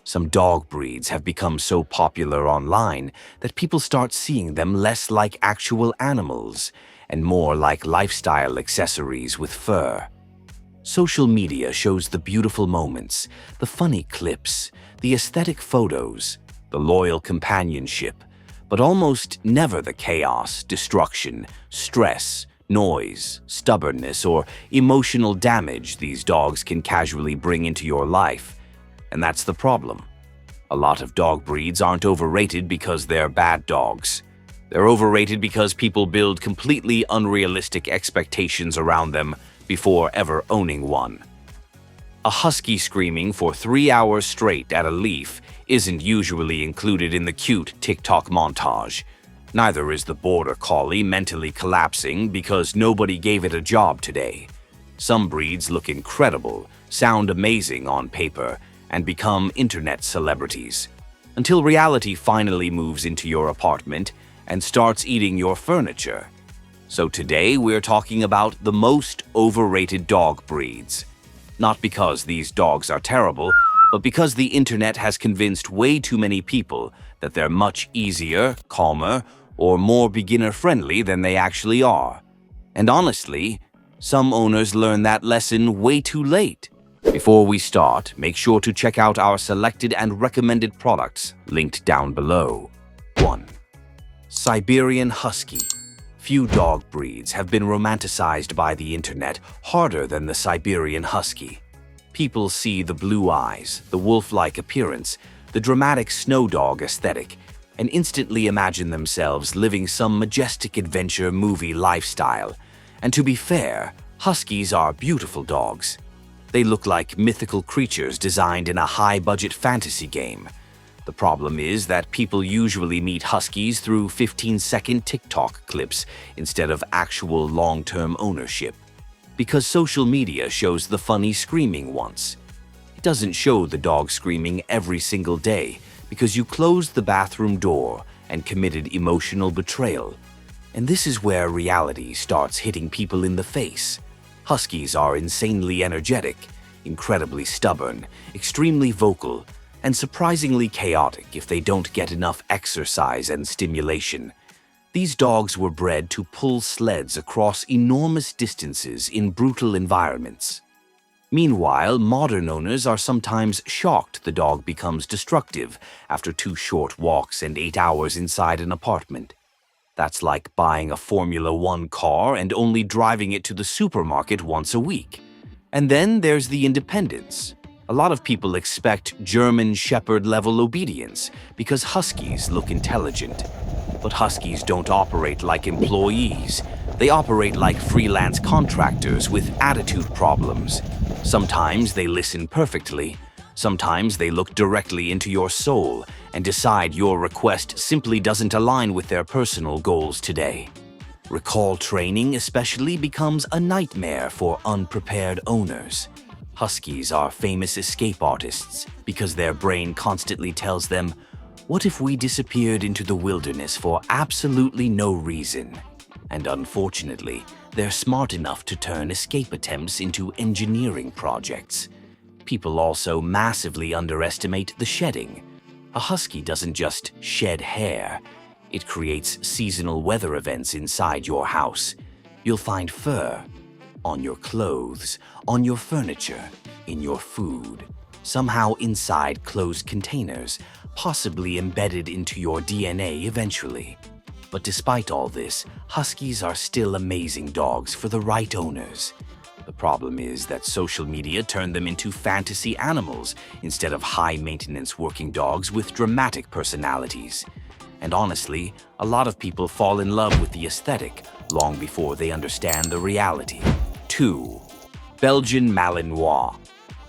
Some dog breeds have become so popular online that people start seeing them less like actual animals and more like lifestyle accessories with fur. Social media shows the beautiful moments, the funny clips, the aesthetic photos, the loyal companionship, but almost never the chaos, destruction, stress, noise, stubbornness, or emotional damage these dogs can casually bring into your life. And that's the problem. A lot of dog breeds aren't overrated because they're bad dogs. They're overrated because people build completely unrealistic expectations around them before ever owning one. A husky screaming for 3 hours straight at a leaf isn't usually included in the cute TikTok montage. Neither is the border collie mentally collapsing because nobody gave it a job today. Some breeds look incredible, sound amazing on paper, and become internet celebrities, until reality finally moves into your apartment and starts eating your furniture. So today we're talking about the most overrated dog breeds. Not because these dogs are terrible, but because the internet has convinced way too many people that they're much easier, calmer, or more beginner-friendly than they actually are. And honestly, some owners learn that lesson way too late. Before we start, make sure to check out our selected and recommended products linked down below. 1. Siberian Husky. Few dog breeds have been romanticized by the internet harder than the Siberian Husky. People see the blue eyes, the wolf-like appearance, the dramatic snow dog aesthetic, and instantly imagine themselves living some majestic adventure movie lifestyle. And to be fair, Huskies are beautiful dogs. They look like mythical creatures designed in a high-budget fantasy game. The problem is that people usually meet Huskies through 15-second TikTok clips instead of actual long-term ownership. Because social media shows the funny screaming once. It doesn't show the dog screaming every single day because you closed the bathroom door and committed emotional betrayal. And this is where reality starts hitting people in the face. Huskies are insanely energetic, incredibly stubborn, extremely vocal, and surprisingly chaotic if they don't get enough exercise and stimulation. These dogs were bred to pull sleds across enormous distances in brutal environments. Meanwhile, modern owners are sometimes shocked the dog becomes destructive after 2 short walks and 8 hours inside an apartment. That's like buying a Formula One car and only driving it to the supermarket once a week. And then there's the independence. A lot of people expect German Shepherd-level obedience because Huskies look intelligent. But Huskies don't operate like employees. They operate like freelance contractors with attitude problems. Sometimes they listen perfectly. Sometimes they look directly into your soul and decide your request simply doesn't align with their personal goals today. Recall training especially becomes a nightmare for unprepared owners. Huskies are famous escape artists because their brain constantly tells them, "What if we disappeared into the wilderness for absolutely no reason?" And unfortunately, they're smart enough to turn escape attempts into engineering projects. People also massively underestimate the shedding. A husky doesn't just shed hair. It creates seasonal weather events inside your house. You'll find fur on your clothes, on your furniture, in your food, somehow inside closed containers, possibly embedded into your DNA eventually. But despite all this, Huskies are still amazing dogs for the right owners. The problem is that social media turned them into fantasy animals instead of high-maintenance working dogs with dramatic personalities. And honestly, a lot of people fall in love with the aesthetic long before they understand the reality. 2. Belgian Malinois.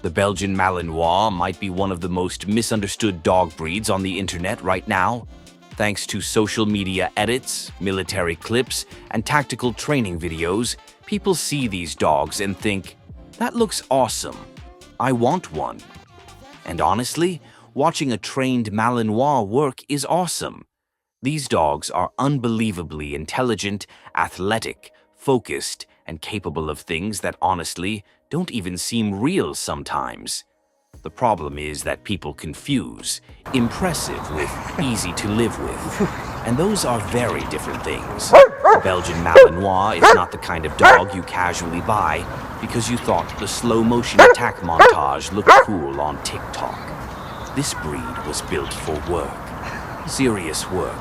The Belgian Malinois might be one of the most misunderstood dog breeds on the internet right now. Thanks to social media edits, military clips, and tactical training videos, people see these dogs and think, "That looks awesome. I want one." And honestly, watching a trained Malinois work is awesome. These dogs are unbelievably intelligent, athletic, focused, and capable of things that honestly don't even seem real sometimes. The problem is that people confuse impressive with easy to live with, and those are very different things. The Belgian Malinois is not the kind of dog you casually buy because you thought the slow-motion attack montage looked cool on TikTok. This breed was built for work. Serious work.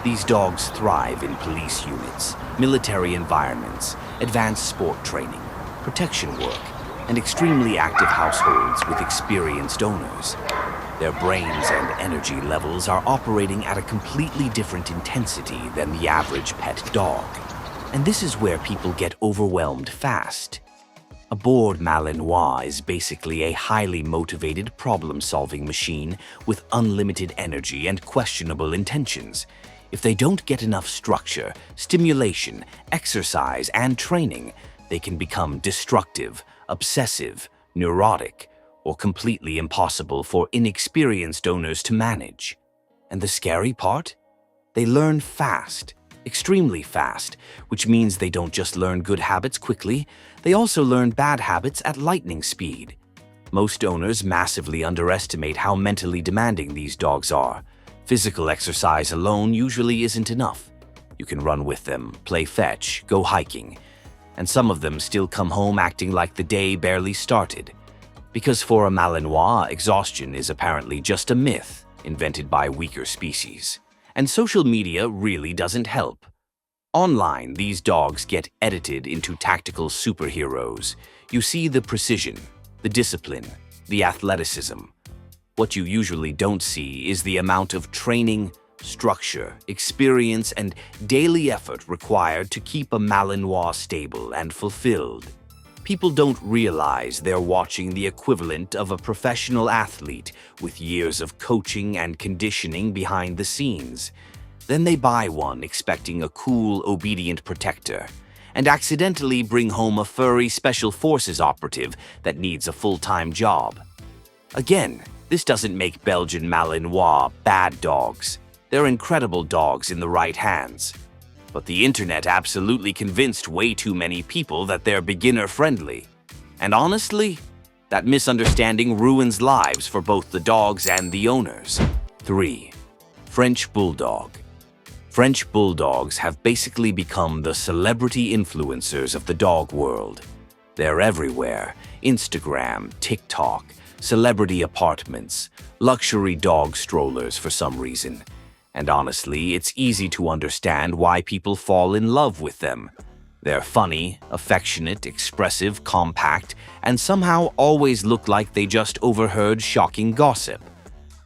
These dogs thrive in police units, military environments, advanced sport training, protection work, and extremely active households with experienced owners. Their brains and energy levels are operating at a completely different intensity than the average pet dog. And this is where people get overwhelmed fast. A bored Malinois is basically a highly motivated problem-solving machine with unlimited energy and questionable intentions. If they don't get enough structure, stimulation, exercise, and training, they can become destructive, obsessive, neurotic, or completely impossible for inexperienced owners to manage. And the scary part? They learn fast, extremely fast, which means they don't just learn good habits quickly, they also learn bad habits at lightning speed. Most owners massively underestimate how mentally demanding these dogs are. Physical exercise alone usually isn't enough. You can run with them, play fetch, go hiking, and some of them still come home acting like the day barely started. Because for a Malinois, exhaustion is apparently just a myth invented by weaker species. And social media really doesn't help. Online, these dogs get edited into tactical superheroes. You see the precision, the discipline, the athleticism. What you usually don't see is the amount of training, structure, experience, and daily effort required to keep a Malinois stable and fulfilled. People don't realize they're watching the equivalent of a professional athlete with years of coaching and conditioning behind the scenes. Then they buy one expecting a cool, obedient protector, and accidentally bring home a furry special forces operative that needs a full-time job. Again, this doesn't make Belgian Malinois bad dogs. They're incredible dogs in the right hands. But the internet absolutely convinced way too many people that they're beginner-friendly. And honestly, that misunderstanding ruins lives for both the dogs and the owners. 3. French Bulldog. French Bulldogs have basically become the celebrity influencers of the dog world. They're everywhere: Instagram, TikTok, celebrity apartments, luxury dog strollers for some reason. And honestly, it's easy to understand why people fall in love with them. They're funny, affectionate, expressive, compact, and somehow always look like they just overheard shocking gossip.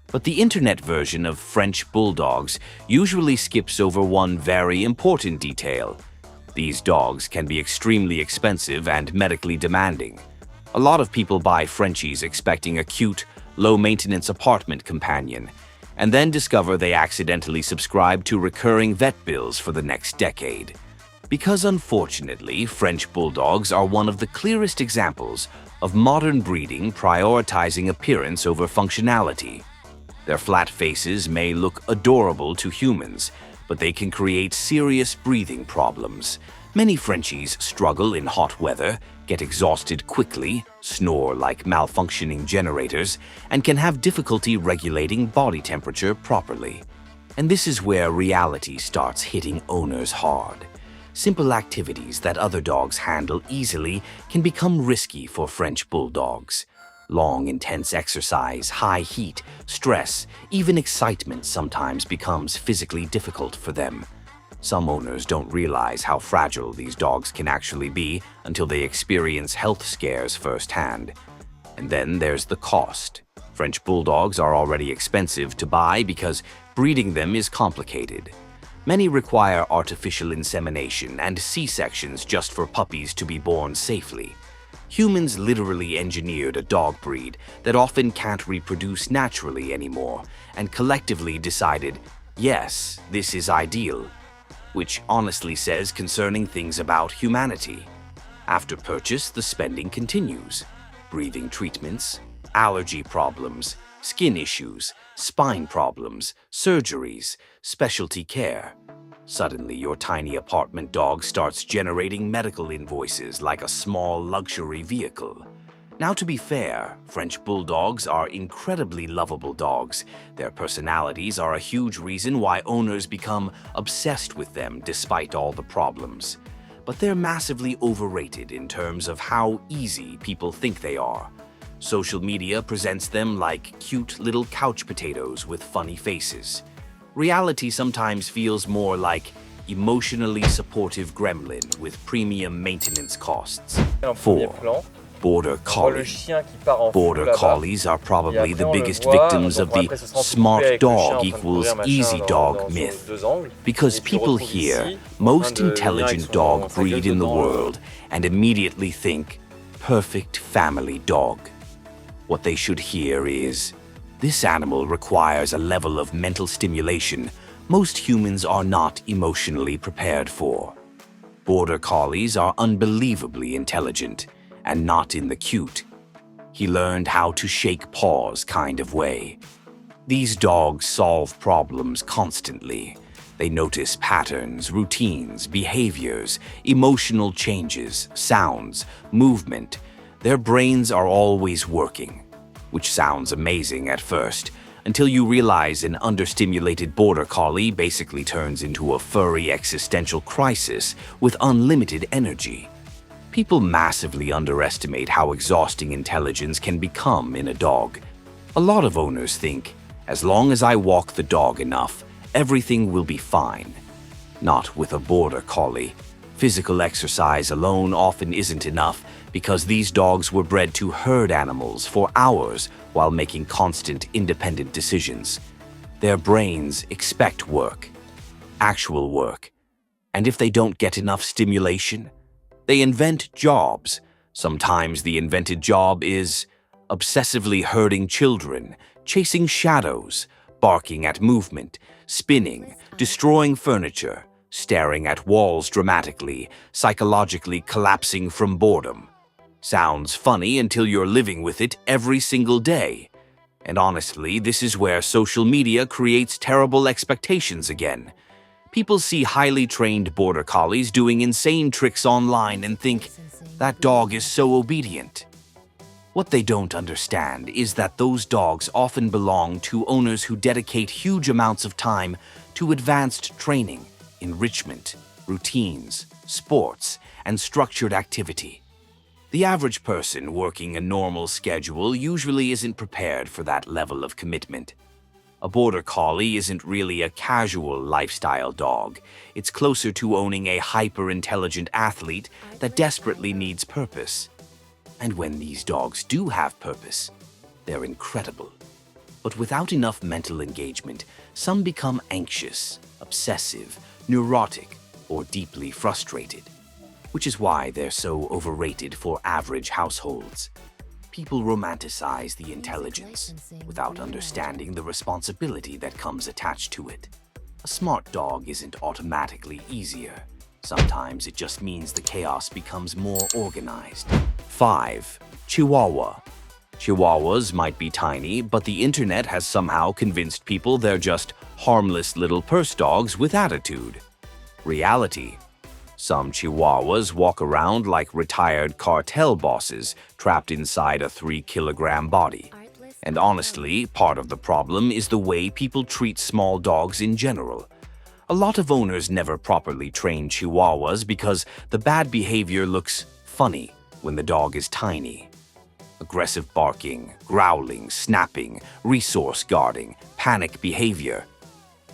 But the internet version of French Bulldogs usually skips over one very important detail. These dogs can be extremely expensive and medically demanding. A lot of people buy Frenchies expecting a cute, low-maintenance apartment companion, and then discover they accidentally subscribe to recurring vet bills for the next decade. Because unfortunately, French Bulldogs are one of the clearest examples of modern breeding prioritizing appearance over functionality. Their flat faces may look adorable to humans, but they can create serious breathing problems. Many Frenchies struggle in hot weather, get exhausted quickly, snore like malfunctioning generators, and can have difficulty regulating body temperature properly. And this is where reality starts hitting owners hard. Simple activities that other dogs handle easily can become risky for French Bulldogs. Long, intense exercise, high heat, stress, even excitement sometimes becomes physically difficult for them. Some owners don't realize how fragile these dogs can actually be until they experience health scares firsthand. And then there's the cost. French Bulldogs are already expensive to buy because breeding them is complicated. Many require artificial insemination and C-sections just for puppies to be born safely. Humans literally engineered a dog breed that often can't reproduce naturally anymore, and collectively decided, yes, this is ideal. Which honestly says concerning things about humanity. After purchase, the spending continues. Breathing treatments, allergy problems, skin issues, spine problems, surgeries, specialty care. Suddenly, your tiny apartment dog starts generating medical invoices like a small luxury vehicle. Now, to be fair, French bulldogs are incredibly lovable dogs. Their personalities are a huge reason why owners become obsessed with them despite all the problems. But they're massively overrated in terms of how easy people think they are. Social media presents them like cute little couch potatoes with funny faces. Reality sometimes feels more like emotionally supportive gremlin with premium maintenance costs. 4. Border Collie. Border Collies are probably the biggest victims of the smart dog equals easy dog myth. Because people hear most intelligent dog breed in the world and immediately think perfect family dog. What they should hear is, this animal requires a level of mental stimulation most humans are not emotionally prepared for. Border Collies are unbelievably intelligent, and not in the cute, he learned how to shake paws kind of way. These dogs solve problems constantly. They notice patterns, routines, behaviors, emotional changes, sounds, movement. Their brains are always working, which sounds amazing at first, until you realize an understimulated border collie basically turns into a furry existential crisis with unlimited energy. People massively underestimate how exhausting intelligence can become in a dog. A lot of owners think, as long as I walk the dog enough, everything will be fine. Not with a border collie. Physical exercise alone often isn't enough because these dogs were bred to herd animals for hours while making constant independent decisions. Their brains expect work, actual work, and if they don't get enough stimulation, they invent jobs. Sometimes the invented job is obsessively herding children, chasing shadows, barking at movement, spinning, destroying furniture, staring at walls dramatically, psychologically collapsing from boredom. Sounds funny until you're living with it every single day. And honestly, this is where social media creates terrible expectations again. People see highly trained border collies doing insane tricks online and think, that dog is so obedient. What they don't understand is that those dogs often belong to owners who dedicate huge amounts of time to advanced training, enrichment, routines, sports, and structured activity. The average person working a normal schedule usually isn't prepared for that level of commitment. A border collie isn't really a casual lifestyle dog. It's closer to owning a hyper-intelligent athlete that desperately needs purpose. And when these dogs do have purpose, they're incredible. But without enough mental engagement, some become anxious, obsessive, neurotic, or deeply frustrated, which is why they're so overrated for average households. People romanticize the intelligence without understanding the responsibility that comes attached to it. A smart dog isn't automatically easier. Sometimes it just means the chaos becomes more organized. 5. Chihuahua. Chihuahuas might be tiny, but the internet has somehow convinced people they're just harmless little purse dogs with attitude. Reality. Some Chihuahuas walk around like retired cartel bosses trapped inside a 3-kilogram body. And honestly, part of the problem is the way people treat small dogs in general. A lot of owners never properly train Chihuahuas because the bad behavior looks funny when the dog is tiny. Aggressive barking, growling, snapping, resource guarding, panic behavior.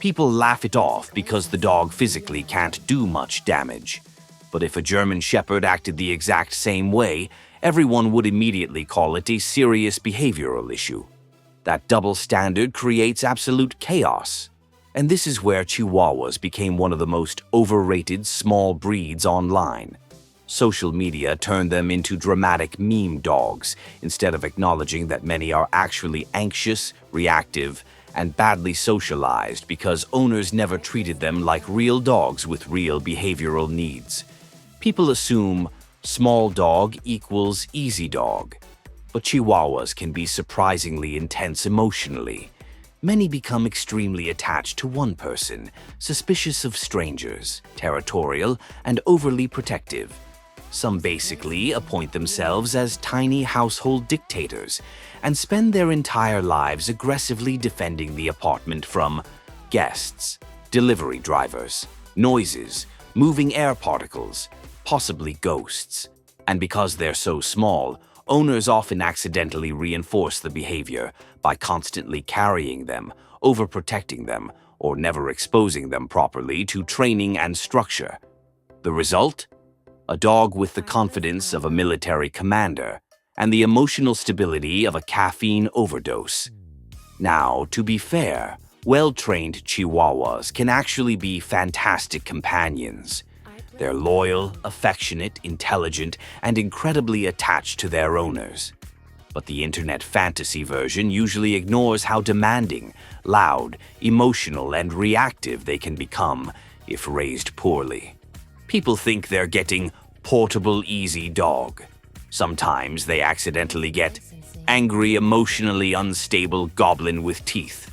People laugh it off because the dog physically can't do much damage. But if a German Shepherd acted the exact same way, everyone would immediately call it a serious behavioral issue. That double standard creates absolute chaos. And this is where Chihuahuas became one of the most overrated small breeds online. Social media turned them into dramatic meme dogs instead of acknowledging that many are actually anxious, reactive, and badly socialized because owners never treated them like real dogs with real behavioral needs. People assume small dog equals easy dog, but Chihuahuas can be surprisingly intense emotionally. Many become extremely attached to one person, suspicious of strangers, territorial, and overly protective. Some basically appoint themselves as tiny household dictators and spend their entire lives aggressively defending the apartment from guests, delivery drivers, noises, moving air particles, possibly ghosts. And because they're so small, owners often accidentally reinforce the behavior by constantly carrying them, overprotecting them, or never exposing them properly to training and structure. The result? A dog with the confidence of a military commander and the emotional stability of a caffeine overdose. Now, to be fair, well-trained Chihuahuas can actually be fantastic companions. They're loyal, affectionate, intelligent, and incredibly attached to their owners. But the internet fantasy version usually ignores how demanding, loud, emotional, and reactive they can become if raised poorly. People think they're getting portable, easy dog. Sometimes they accidentally get angry, emotionally unstable goblin with teeth.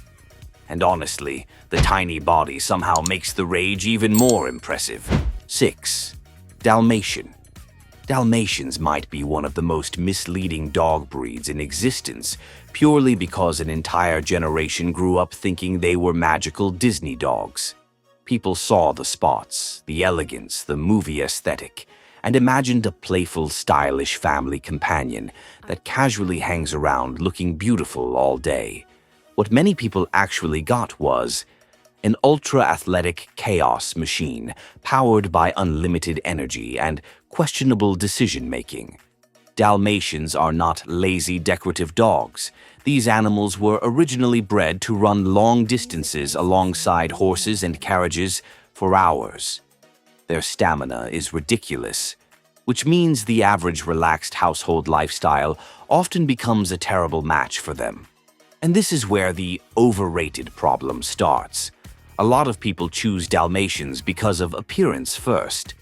And honestly, the tiny body somehow makes the rage even more impressive. 6. Dalmatian. Dalmatians might be one of the most misleading dog breeds in existence purely because an entire generation grew up thinking they were magical Disney dogs. People saw the spots, the elegance, the movie aesthetic, and imagined a playful, stylish family companion that casually hangs around looking beautiful all day. What many people actually got was an ultra-athletic chaos machine powered by unlimited energy and questionable decision-making. Dalmatians are not lazy, decorative dogs. These animals were originally bred to run long distances alongside horses and carriages for hours. Their stamina is ridiculous, which means the average relaxed household lifestyle often becomes a terrible match for them. And this is where the overrated problem starts. A lot of people choose Dalmatians because of appearance first.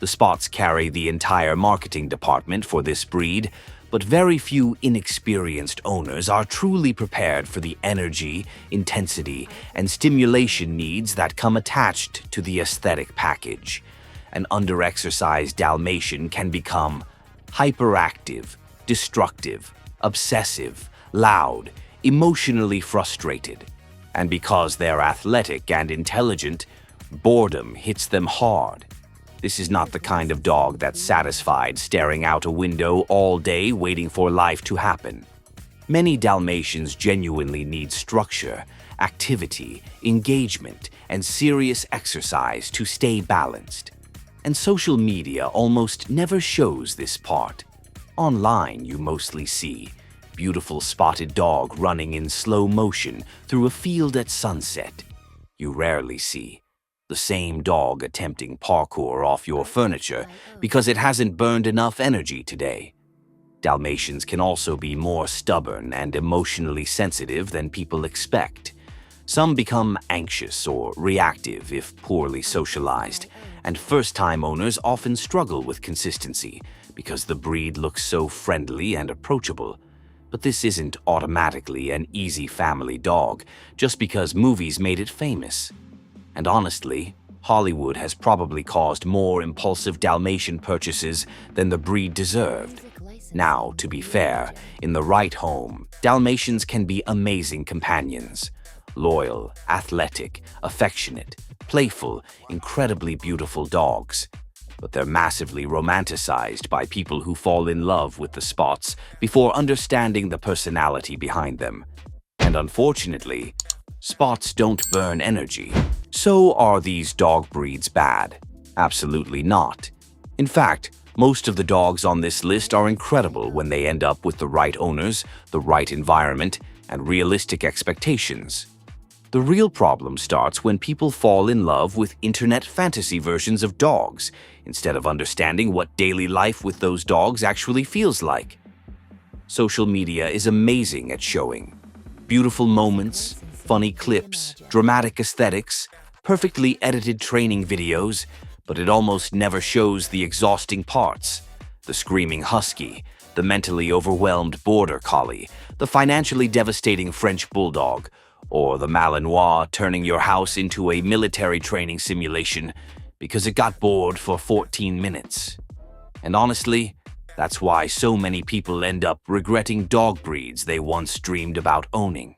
The spots carry the entire marketing department for this breed, but very few inexperienced owners are truly prepared for the energy, intensity, and stimulation needs that come attached to the aesthetic package. An under-exercised Dalmatian can become hyperactive, destructive, obsessive, loud, emotionally frustrated. And because they're athletic and intelligent, boredom hits them hard. This is not the kind of dog that's satisfied staring out a window all day waiting for life to happen. Many Dalmatians genuinely need structure, activity, engagement, and serious exercise to stay balanced. And social media almost never shows this part. Online, you mostly see beautiful spotted dog running in slow motion through a field at sunset. You rarely see the same dog attempting parkour off your furniture because it hasn't burned enough energy today. Dalmatians can also be more stubborn and emotionally sensitive than people expect. Some become anxious or reactive if poorly socialized, and first-time owners often struggle with consistency because the breed looks so friendly and approachable. But this isn't automatically an easy family dog just because movies made it famous. And honestly, Hollywood has probably caused more impulsive Dalmatian purchases than the breed deserved. Now, to be fair, in the right home, Dalmatians can be amazing companions. Loyal, athletic, affectionate, playful, incredibly beautiful dogs. But they're massively romanticized by people who fall in love with the spots before understanding the personality behind them. And unfortunately, spots don't burn energy. So are these dog breeds bad? Absolutely not. In fact, most of the dogs on this list are incredible when they end up with the right owners, the right environment, and realistic expectations. The real problem starts when people fall in love with internet fantasy versions of dogs instead of understanding what daily life with those dogs actually feels like. Social media is amazing at showing beautiful moments, funny clips, dramatic aesthetics, perfectly edited training videos, but it almost never shows the exhausting parts. The screaming husky, the mentally overwhelmed border collie, the financially devastating French bulldog, or the Malinois turning your house into a military training simulation because it got bored for 14 minutes. And honestly, that's why so many people end up regretting dog breeds they once dreamed about owning.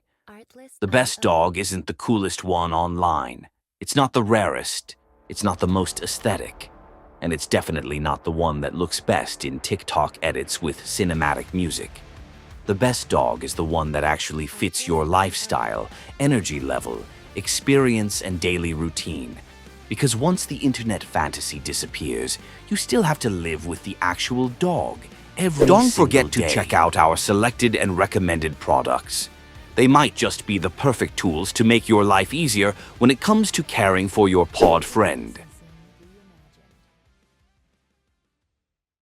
The best dog isn't the coolest one online. It's not the rarest. It's not the most aesthetic. And it's definitely not the one that looks best in TikTok edits with cinematic music. The best dog is the one that actually fits your lifestyle, energy level, experience, and daily routine. Because once the internet fantasy disappears, you still have to live with the actual dog every single day. Don't forget to check out our selected and recommended products. They might just be the perfect tools to make your life easier when it comes to caring for your pawed friend.